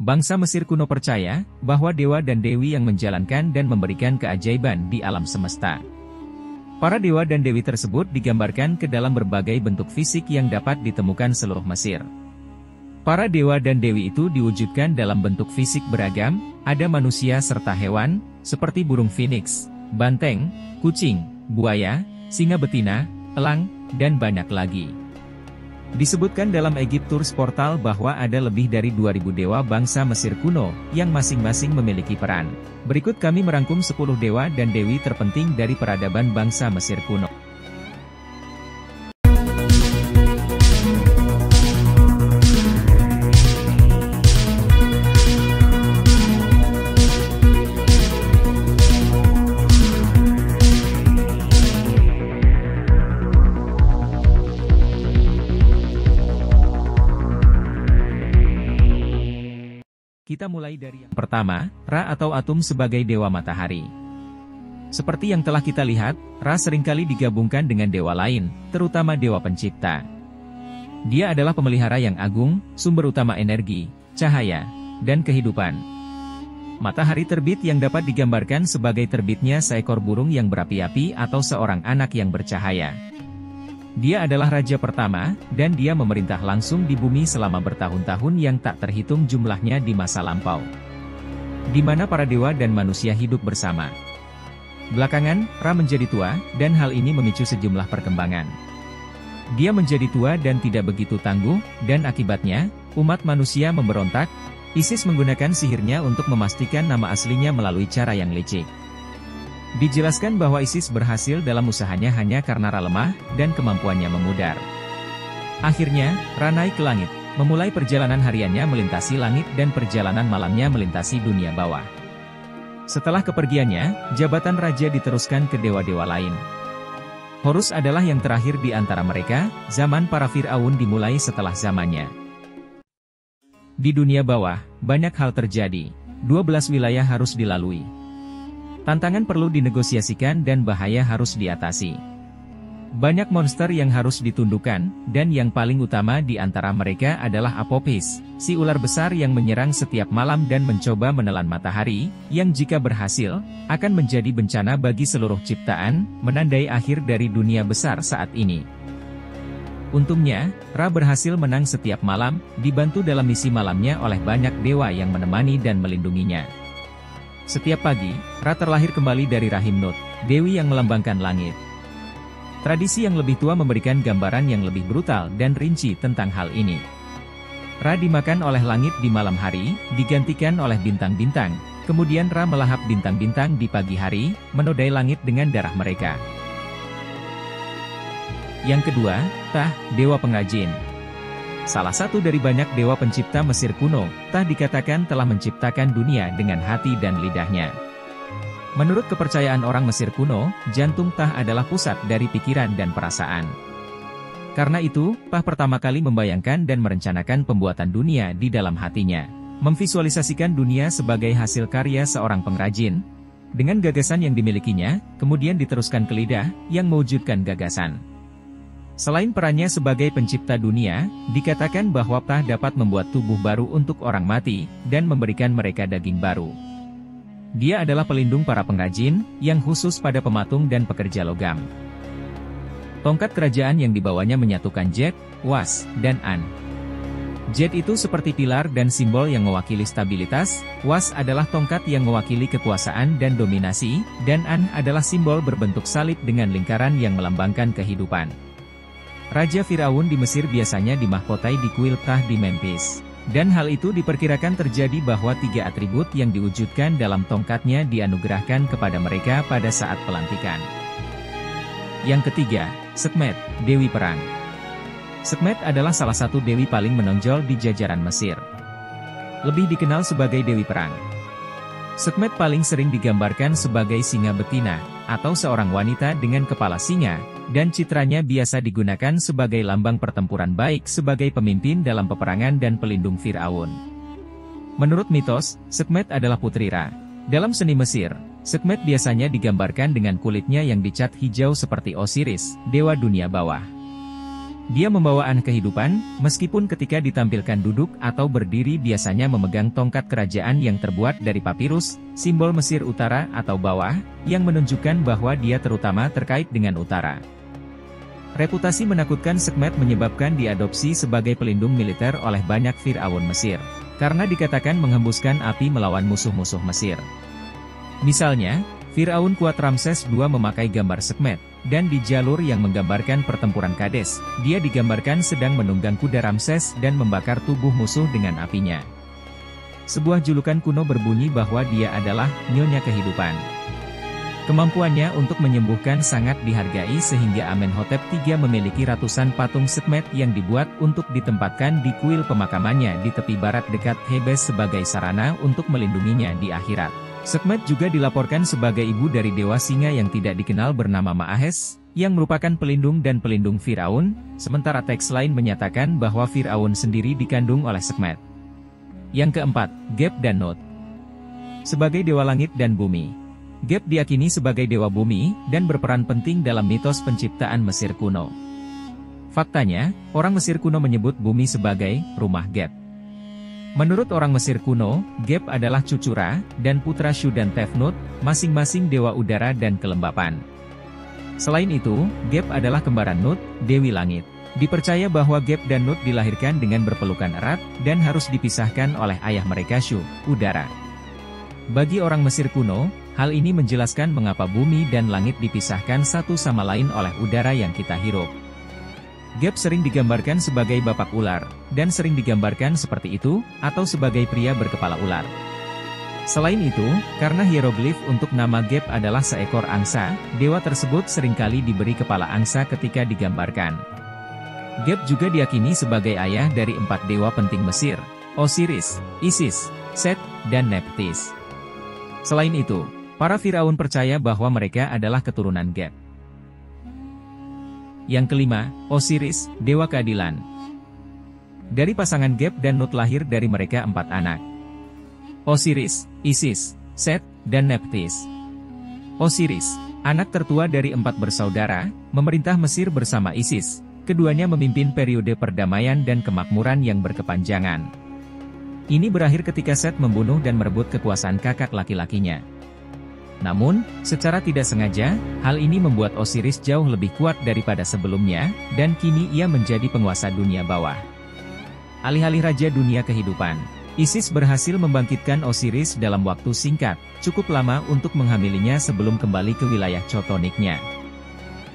Bangsa Mesir kuno percaya bahwa dewa dan dewi yang menjalankan dan memberikan keajaiban di alam semesta. Para dewa dan dewi tersebut digambarkan ke dalam berbagai bentuk fisik yang dapat ditemukan seluruh Mesir. Para dewa dan dewi itu diwujudkan dalam bentuk fisik beragam, ada manusia serta hewan, seperti burung phoenix, banteng, kucing, buaya, singa betina, elang, dan banyak lagi. Disebutkan dalam Egyptus Portal bahwa ada lebih dari 2000 dewa bangsa Mesir kuno, yang masing-masing memiliki peran. Berikut kami merangkum 10 dewa dan dewi terpenting dari peradaban bangsa Mesir kuno. Kita mulai dari yang pertama, Ra atau Atum sebagai dewa matahari. Seperti yang telah kita lihat, Ra seringkali digabungkan dengan dewa lain, terutama dewa pencipta. Dia adalah pemelihara yang agung, sumber utama energi, cahaya, dan kehidupan. Matahari terbit yang dapat digambarkan sebagai terbitnya seekor burung yang berapi-api atau seorang anak yang bercahaya. Dia adalah raja pertama, dan dia memerintah langsung di bumi selama bertahun-tahun yang tak terhitung jumlahnya di masa lampau, di mana para dewa dan manusia hidup bersama. Belakangan, Ra menjadi tua, dan hal ini memicu sejumlah perkembangan. Dia menjadi tua dan tidak begitu tangguh, dan akibatnya, umat manusia memberontak. Isis menggunakan sihirnya untuk memastikan nama aslinya melalui cara yang licik. Dijelaskan bahwa Isis berhasil dalam usahanya hanya karena Ra lemah, dan kemampuannya memudar. Akhirnya, Ra naik ke langit, memulai perjalanan hariannya melintasi langit dan perjalanan malamnya melintasi dunia bawah. Setelah kepergiannya, jabatan raja diteruskan ke dewa-dewa lain. Horus adalah yang terakhir di antara mereka, zaman para Fir'aun dimulai setelah zamannya. Di dunia bawah, banyak hal terjadi, 12 wilayah harus dilalui. Tantangan perlu dinegosiasikan dan bahaya harus diatasi. Banyak monster yang harus ditundukkan, dan yang paling utama di antara mereka adalah Apophis, si ular besar yang menyerang setiap malam dan mencoba menelan matahari, yang jika berhasil, akan menjadi bencana bagi seluruh ciptaan, menandai akhir dari dunia besar saat ini. Untungnya, Ra berhasil menang setiap malam, dibantu dalam misi malamnya oleh banyak dewa yang menemani dan melindunginya. Setiap pagi, Ra terlahir kembali dari rahim Nut, dewi yang melambangkan langit. Tradisi yang lebih tua memberikan gambaran yang lebih brutal dan rinci tentang hal ini. Ra dimakan oleh langit di malam hari, digantikan oleh bintang-bintang, kemudian Ra melahap bintang-bintang di pagi hari, menodai langit dengan darah mereka. Yang kedua, Tah, dewa pengrajin. Salah satu dari banyak dewa pencipta Mesir kuno, Tah dikatakan telah menciptakan dunia dengan hati dan lidahnya. Menurut kepercayaan orang Mesir kuno, jantung Tah adalah pusat dari pikiran dan perasaan. Karena itu, Tah pertama kali membayangkan dan merencanakan pembuatan dunia di dalam hatinya, memvisualisasikan dunia sebagai hasil karya seorang pengrajin. Dengan gagasan yang dimilikinya, kemudian diteruskan ke lidah, yang mewujudkan gagasan. Selain perannya sebagai pencipta dunia, dikatakan bahwa Tah dapat membuat tubuh baru untuk orang mati, dan memberikan mereka daging baru. Dia adalah pelindung para pengrajin, yang khusus pada pematung dan pekerja logam. Tongkat kerajaan yang dibawanya menyatukan Jet, Was, dan An. Jet itu seperti pilar dan simbol yang mewakili stabilitas, Was adalah tongkat yang mewakili kekuasaan dan dominasi, dan An adalah simbol berbentuk salib dengan lingkaran yang melambangkan kehidupan. Raja Firaun di Mesir biasanya dimahkotai di kuil Tah di Memphis. Dan hal itu diperkirakan terjadi bahwa 3 atribut yang diwujudkan dalam tongkatnya dianugerahkan kepada mereka pada saat pelantikan. Yang ketiga, Sekhmet, Dewi Perang. Sekhmet adalah salah satu dewi paling menonjol di jajaran Mesir. Lebih dikenal sebagai Dewi Perang. Sekhmet paling sering digambarkan sebagai singa betina, atau seorang wanita dengan kepala singa, dan citranya biasa digunakan sebagai lambang pertempuran baik sebagai pemimpin dalam peperangan dan pelindung Fir'aun. Menurut mitos, Sekhmet adalah putri Ra. Dalam seni Mesir, Sekhmet biasanya digambarkan dengan kulitnya yang dicat hijau seperti Osiris, dewa dunia bawah. Dia membawa aneh kehidupan, meskipun ketika ditampilkan duduk atau berdiri biasanya memegang tongkat kerajaan yang terbuat dari papirus, simbol Mesir Utara atau bawah, yang menunjukkan bahwa dia terutama terkait dengan utara. Reputasi menakutkan Sekhmet menyebabkan diadopsi sebagai pelindung militer oleh banyak Fir'aun Mesir, karena dikatakan menghembuskan api melawan musuh-musuh Mesir. Misalnya, Fir'aun kuat Ramses II memakai gambar Sekhmet, dan di jalur yang menggambarkan pertempuran Kades, dia digambarkan sedang menunggang kuda Ramses dan membakar tubuh musuh dengan apinya. Sebuah julukan kuno berbunyi bahwa dia adalah Nyonya Kehidupan. Kemampuannya untuk menyembuhkan sangat dihargai sehingga Amenhotep III memiliki ratusan patung Sekhmet yang dibuat untuk ditempatkan di kuil pemakamannya di tepi barat dekat Thebes sebagai sarana untuk melindunginya di akhirat. Sekhmet juga dilaporkan sebagai ibu dari dewa singa yang tidak dikenal bernama Ma'ahes, yang merupakan pelindung dan pelindung Firaun, sementara teks lain menyatakan bahwa Firaun sendiri dikandung oleh Sekhmet. Yang keempat, Geb dan Nut. Sebagai dewa langit dan bumi, Geb diyakini sebagai dewa bumi, dan berperan penting dalam mitos penciptaan Mesir kuno. Faktanya, orang Mesir kuno menyebut bumi sebagai rumah Geb. Menurut orang Mesir kuno, Geb adalah cucu Ra, dan putra Shu dan Tefnut, masing-masing dewa udara dan kelembapan. Selain itu, Geb adalah kembaran Nut, Dewi Langit. Dipercaya bahwa Geb dan Nut dilahirkan dengan berpelukan erat, dan harus dipisahkan oleh ayah mereka Shu, udara. Bagi orang Mesir kuno, hal ini menjelaskan mengapa bumi dan langit dipisahkan satu sama lain oleh udara yang kita hirup. Geb sering digambarkan sebagai bapak ular, dan sering digambarkan seperti itu, atau sebagai pria berkepala ular. Selain itu, karena hieroglif untuk nama Geb adalah seekor angsa, dewa tersebut seringkali diberi kepala angsa ketika digambarkan. Geb juga diyakini sebagai ayah dari 4 dewa penting Mesir, Osiris, Isis, Set, dan Nephthys. Selain itu, para Firaun percaya bahwa mereka adalah keturunan Geb. Yang kelima, Osiris, dewa keadilan. Dari pasangan Geb dan Nut lahir dari mereka 4 anak. Osiris, Isis, Set, dan Nephthys. Osiris, anak tertua dari 4 bersaudara, memerintah Mesir bersama Isis. Keduanya memimpin periode perdamaian dan kemakmuran yang berkepanjangan. Ini berakhir ketika Set membunuh dan merebut kekuasaan kakak laki-lakinya. Namun, secara tidak sengaja, hal ini membuat Osiris jauh lebih kuat daripada sebelumnya, dan kini ia menjadi penguasa dunia bawah. Alih-alih raja dunia kehidupan, Isis berhasil membangkitkan Osiris dalam waktu singkat, cukup lama untuk menghamilinya sebelum kembali ke wilayah Chotoniknya.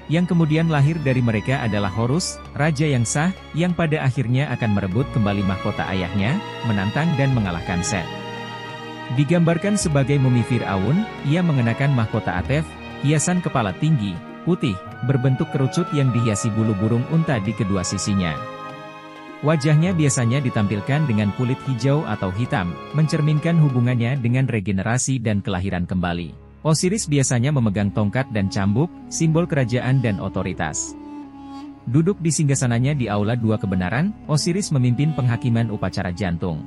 Yang kemudian lahir dari mereka adalah Horus, raja yang sah, yang pada akhirnya akan merebut kembali mahkota ayahnya, menantang dan mengalahkan Set. Digambarkan sebagai mumi Fir'aun, ia mengenakan mahkota Atef, hiasan kepala tinggi, putih, berbentuk kerucut yang dihiasi bulu burung unta di kedua sisinya. Wajahnya biasanya ditampilkan dengan kulit hijau atau hitam, mencerminkan hubungannya dengan regenerasi dan kelahiran kembali. Osiris biasanya memegang tongkat dan cambuk, simbol kerajaan dan otoritas. Duduk di singgasananya di Aula Dua Kebenaran, Osiris memimpin penghakiman upacara jantung.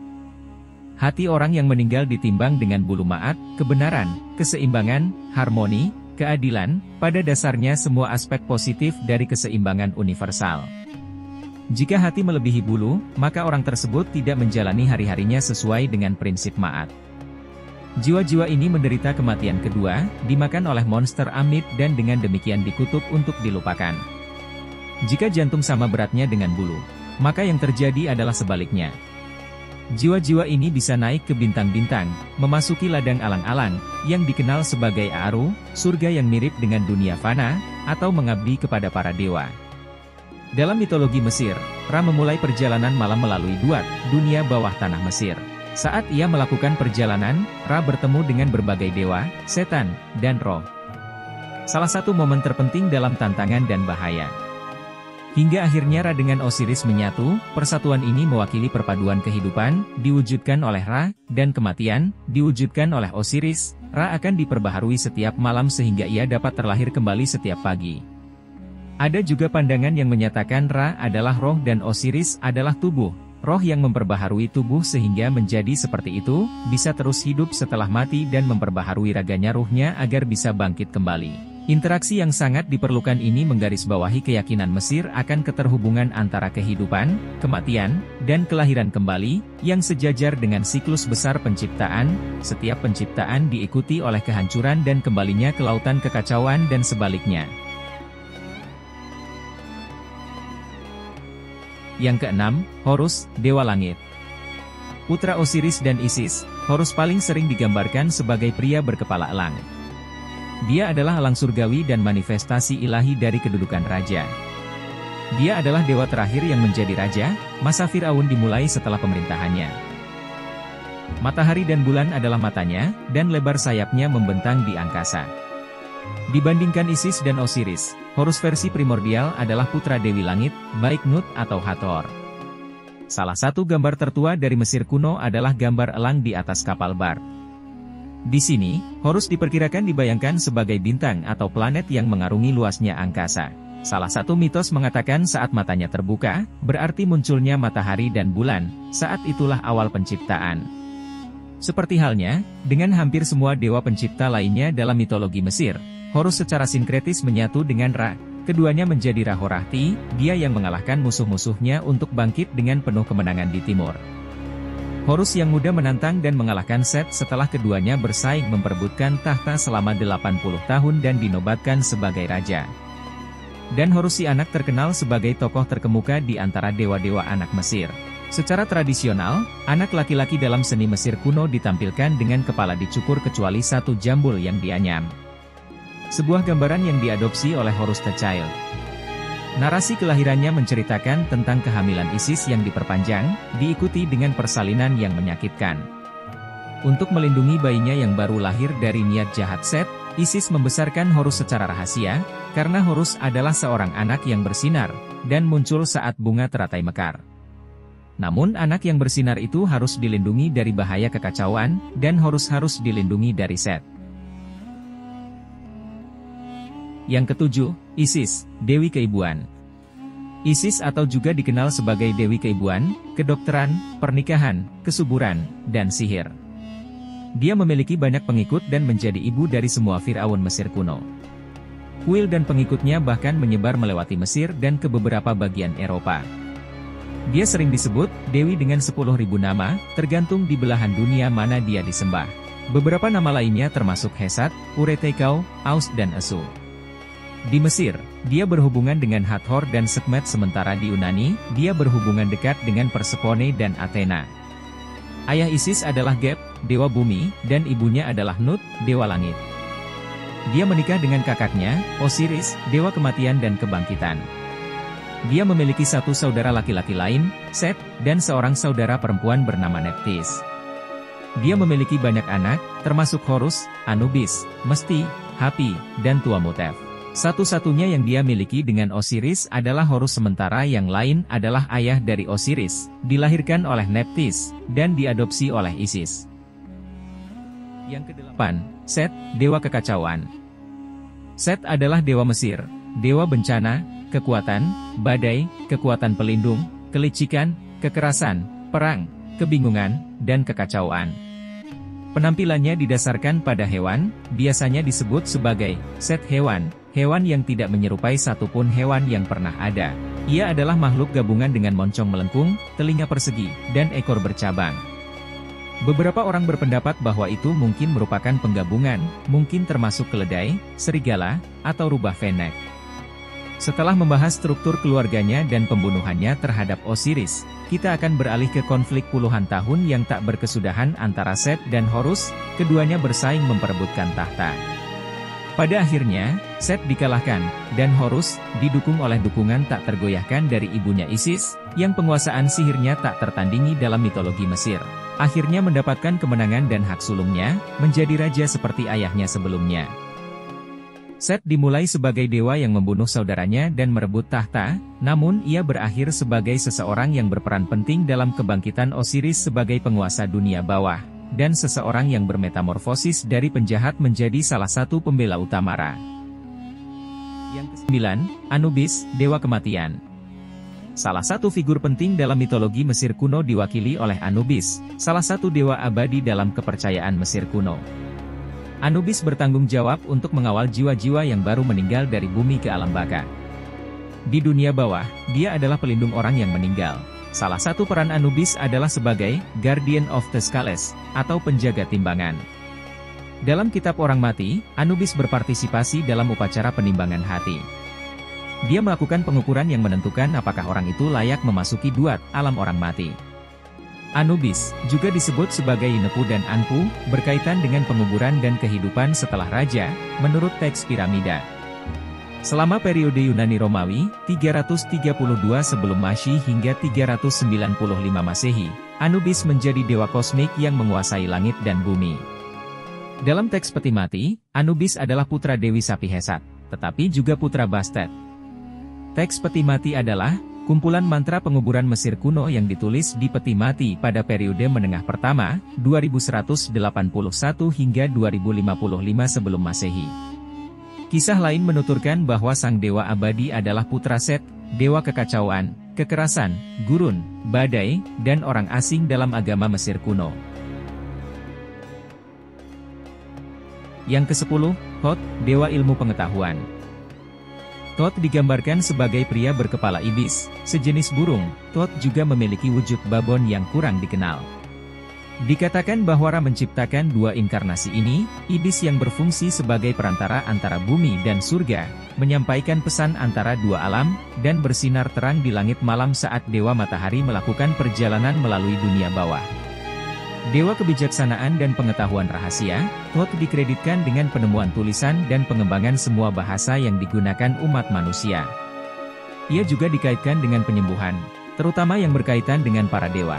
Hati orang yang meninggal ditimbang dengan bulu ma'at, kebenaran, keseimbangan, harmoni, keadilan, pada dasarnya semua aspek positif dari keseimbangan universal. Jika hati melebihi bulu, maka orang tersebut tidak menjalani hari-harinya sesuai dengan prinsip ma'at. Jiwa-jiwa ini menderita kematian kedua, dimakan oleh monster amit dan dengan demikian dikutuk untuk dilupakan. Jika jantung sama beratnya dengan bulu, maka yang terjadi adalah sebaliknya. Jiwa-jiwa ini bisa naik ke bintang-bintang, memasuki ladang alang-alang, yang dikenal sebagai Aaru, surga yang mirip dengan dunia fana, atau mengabdi kepada para dewa. Dalam mitologi Mesir, Ra memulai perjalanan malam melalui Duat, dunia bawah tanah Mesir. Saat ia melakukan perjalanan, Ra bertemu dengan berbagai dewa, setan, dan roh. Salah satu momen terpenting dalam tantangan dan bahaya. Hingga akhirnya Ra dengan Osiris menyatu, persatuan ini mewakili perpaduan kehidupan, diwujudkan oleh Ra, dan kematian, diwujudkan oleh Osiris. Ra akan diperbaharui setiap malam sehingga ia dapat terlahir kembali setiap pagi. Ada juga pandangan yang menyatakan Ra adalah roh dan Osiris adalah tubuh. Roh yang memperbaharui tubuh sehingga menjadi seperti itu, bisa terus hidup setelah mati dan memperbaharui raganya ruhnya agar bisa bangkit kembali. Interaksi yang sangat diperlukan ini menggarisbawahi keyakinan Mesir akan keterhubungan antara kehidupan, kematian, dan kelahiran kembali, yang sejajar dengan siklus besar penciptaan. Setiap penciptaan diikuti oleh kehancuran dan kembalinya ke lautan kekacauan dan sebaliknya. Yang keenam, Horus, Dewa Langit. Putra Osiris dan Isis, Horus paling sering digambarkan sebagai pria berkepala elang. Dia adalah elang surgawi dan manifestasi ilahi dari kedudukan raja. Dia adalah dewa terakhir yang menjadi raja. Masa Firaun dimulai setelah pemerintahannya. Matahari dan bulan adalah matanya, dan lebar sayapnya membentang di angkasa. Dibandingkan Isis dan Osiris, Horus versi primordial adalah putra Dewi Langit, baik Nut atau Hathor. Salah satu gambar tertua dari Mesir kuno adalah gambar elang di atas kapal Bard. Di sini, Horus diperkirakan dibayangkan sebagai bintang atau planet yang mengarungi luasnya angkasa. Salah satu mitos mengatakan saat matanya terbuka, berarti munculnya matahari dan bulan, saat itulah awal penciptaan. Seperti halnya, dengan hampir semua dewa pencipta lainnya dalam mitologi Mesir, Horus secara sinkretis menyatu dengan Ra. Keduanya menjadi Ra-Horahti, dia yang mengalahkan musuh-musuhnya untuk bangkit dengan penuh kemenangan di timur. Horus yang muda menantang dan mengalahkan Set setelah keduanya bersaing memperebutkan tahta selama 80 tahun dan dinobatkan sebagai raja. Dan Horus si anak terkenal sebagai tokoh terkemuka di antara dewa-dewa anak Mesir. Secara tradisional, anak laki-laki dalam seni Mesir kuno ditampilkan dengan kepala dicukur kecuali satu jambul yang dianyam. Sebuah gambaran yang diadopsi oleh Horus the Child. Narasi kelahirannya menceritakan tentang kehamilan Isis yang diperpanjang, diikuti dengan persalinan yang menyakitkan. Untuk melindungi bayinya yang baru lahir dari niat jahat Set, Isis membesarkan Horus secara rahasia, karena Horus adalah seorang anak yang bersinar, dan muncul saat bunga teratai mekar. Namun anak yang bersinar itu harus dilindungi dari bahaya kekacauan, dan Horus harus dilindungi dari Set. Yang ketujuh, Isis, Dewi Keibuan. Isis atau juga dikenal sebagai Dewi Keibuan, kedokteran, pernikahan, kesuburan, dan sihir. Dia memiliki banyak pengikut dan menjadi ibu dari semua Firaun Mesir kuno. Kuil dan pengikutnya bahkan menyebar melewati Mesir dan ke beberapa bagian Eropa. Dia sering disebut Dewi dengan 10.000 nama, tergantung di belahan dunia mana dia disembah. Beberapa nama lainnya termasuk Hesat, Uretekau, Aus dan Esu. Di Mesir, dia berhubungan dengan Hathor dan Sekhmet, sementara di Yunani, dia berhubungan dekat dengan Persephone dan Athena. Ayah Isis adalah Geb, dewa bumi, dan ibunya adalah Nut, dewa langit. Dia menikah dengan kakaknya, Osiris, dewa kematian dan kebangkitan. Dia memiliki satu saudara laki-laki lain, Set, dan seorang saudara perempuan bernama Nephthys. Dia memiliki banyak anak, termasuk Horus, Anubis, Mesti, Hapi, dan Tuamutef. Satu-satunya yang dia miliki dengan Osiris adalah Horus, sementara yang lain adalah ayah dari Osiris, dilahirkan oleh Nephthys, dan diadopsi oleh Isis. Yang kedelapan, Set, dewa kekacauan. Set adalah dewa Mesir, dewa bencana, kekuatan, badai, kekuatan pelindung, kelicikan, kekerasan, perang, kebingungan, dan kekacauan. Penampilannya didasarkan pada hewan, biasanya disebut sebagai Set hewan, hewan yang tidak menyerupai satupun hewan yang pernah ada. Ia adalah makhluk gabungan dengan moncong melengkung, telinga persegi, dan ekor bercabang. Beberapa orang berpendapat bahwa itu mungkin merupakan penggabungan, mungkin termasuk keledai, serigala, atau rubah fennec. Setelah membahas struktur keluarganya dan pembunuhannya terhadap Osiris, kita akan beralih ke konflik puluhan tahun yang tak berkesudahan antara Set dan Horus, keduanya bersaing memperebutkan tahta. Pada akhirnya, Set dikalahkan, dan Horus, didukung oleh dukungan tak tergoyahkan dari ibunya Isis, yang penguasaan sihirnya tak tertandingi dalam mitologi Mesir, akhirnya mendapatkan kemenangan dan hak sulungnya, menjadi raja seperti ayahnya sebelumnya. Set dimulai sebagai dewa yang membunuh saudaranya dan merebut tahta, namun ia berakhir sebagai seseorang yang berperan penting dalam kebangkitan Osiris sebagai penguasa dunia bawah, dan seseorang yang bermetamorfosis dari penjahat menjadi salah satu pembela utama Ra. Yang ke-9, Anubis, dewa kematian. Salah satu figur penting dalam mitologi Mesir kuno diwakili oleh Anubis, salah satu dewa abadi dalam kepercayaan Mesir kuno. Anubis bertanggung jawab untuk mengawal jiwa-jiwa yang baru meninggal dari bumi ke alam baka. Di dunia bawah, dia adalah pelindung orang yang meninggal. Salah satu peran Anubis adalah sebagai Guardian of the Skulls, atau penjaga timbangan. Dalam kitab Orang Mati, Anubis berpartisipasi dalam upacara penimbangan hati. Dia melakukan pengukuran yang menentukan apakah orang itu layak memasuki duat, alam orang mati. Anubis, juga disebut sebagai Nepu dan Anpu, berkaitan dengan penguburan dan kehidupan setelah raja, menurut teks piramida. Selama periode Yunani Romawi, 332 sebelum Masehi hingga 395 Masehi, Anubis menjadi dewa kosmik yang menguasai langit dan bumi. Dalam teks peti mati, Anubis adalah putra Dewi Sapihesat, tetapi juga putra Bastet. Teks peti mati adalah kumpulan mantra penguburan Mesir kuno yang ditulis di peti mati pada periode menengah pertama, 2181 hingga 2055 sebelum Masehi. Kisah lain menuturkan bahwa sang dewa abadi adalah putra Set, dewa kekacauan, kekerasan, gurun, badai, dan orang asing dalam agama Mesir kuno. Yang ke-10, Thoth, dewa ilmu pengetahuan. Thoth digambarkan sebagai pria berkepala ibis, sejenis burung. Thoth juga memiliki wujud babon yang kurang dikenal. Dikatakan bahwa Ra menciptakan dua inkarnasi ini, ibis yang berfungsi sebagai perantara antara bumi dan surga, menyampaikan pesan antara dua alam, dan bersinar terang di langit malam saat Dewa Matahari melakukan perjalanan melalui dunia bawah. Dewa kebijaksanaan dan pengetahuan rahasia, Thoth dikreditkan dengan penemuan tulisan dan pengembangan semua bahasa yang digunakan umat manusia. Ia juga dikaitkan dengan penyembuhan, terutama yang berkaitan dengan para dewa.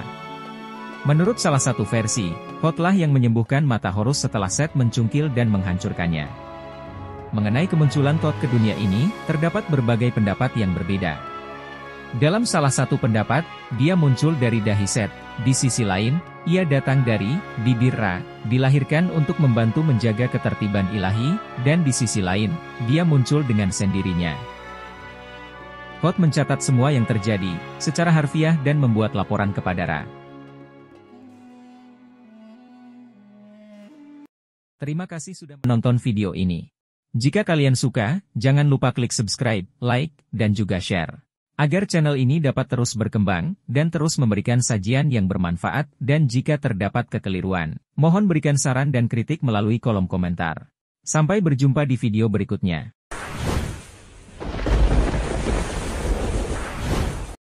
Menurut salah satu versi, Thoth-lah yang menyembuhkan mata Horus setelah Set mencungkil dan menghancurkannya. Mengenai kemunculan Thoth ke dunia ini, terdapat berbagai pendapat yang berbeda. Dalam salah satu pendapat, dia muncul dari dahi Set. Di sisi lain, ia datang dari bibir Ra, dilahirkan untuk membantu menjaga ketertiban ilahi, dan di sisi lain, dia muncul dengan sendirinya. Thoth mencatat semua yang terjadi, secara harfiah dan membuat laporan kepada Ra. Terima kasih sudah menonton video ini. Jika kalian suka, jangan lupa klik subscribe, like, dan juga share. Agar channel ini dapat terus berkembang, dan terus memberikan sajian yang bermanfaat, dan jika terdapat kekeliruan, mohon berikan saran dan kritik melalui kolom komentar. Sampai berjumpa di video berikutnya.